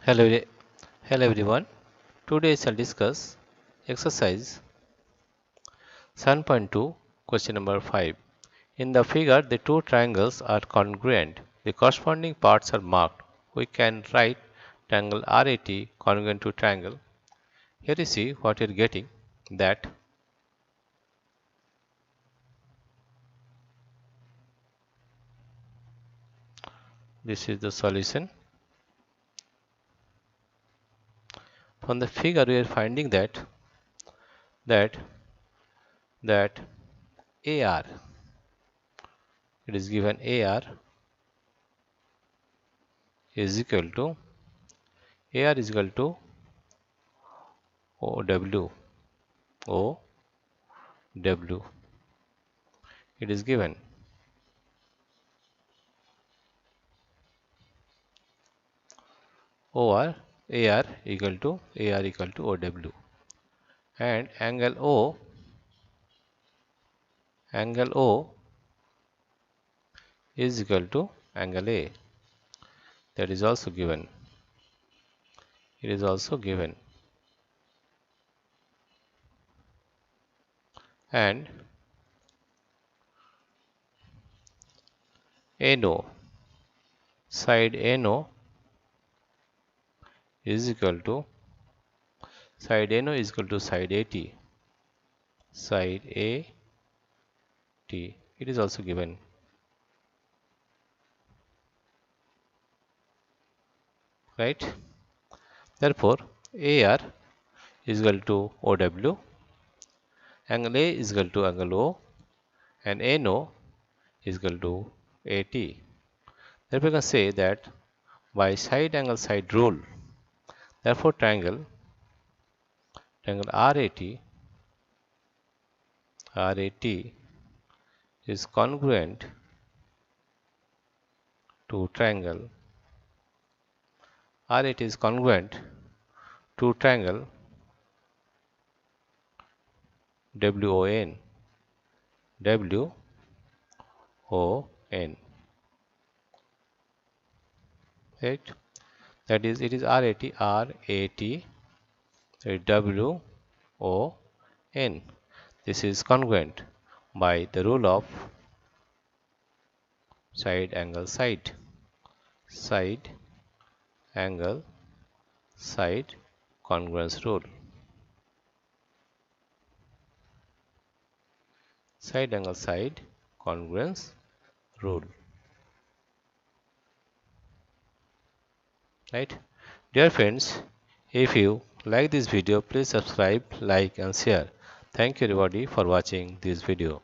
Hello, hello everyone. Today I shall discuss exercise 7.2, question number 5. In the figure, the two triangles are congruent. The corresponding parts are marked. We can write triangle RAT congruent to triangle. Here you see what you are getting, that this is the solution. From the figure we are finding that AR, it is given AR is equal to OW. It is given AR equal to OW, and angle O is equal to angle A. That is also given. It is also given. And ANO, side ANO is equal to side AT. Side AT. It is also given. Right? Therefore, AR is equal to OW, angle A is equal to angle O, and ANO is equal to AT. Therefore, we can say that by side angle side rule, therefore triangle RAT is congruent to triangle RAT is congruent to triangle WON. Right? That is, it is RAT WON. This is congruent by the rule of side angle side angle side congruence rule. Side angle side congruence rule. Right? Dear friends, if you like this video, please subscribe, like and share. Thank you everybody for watching this video.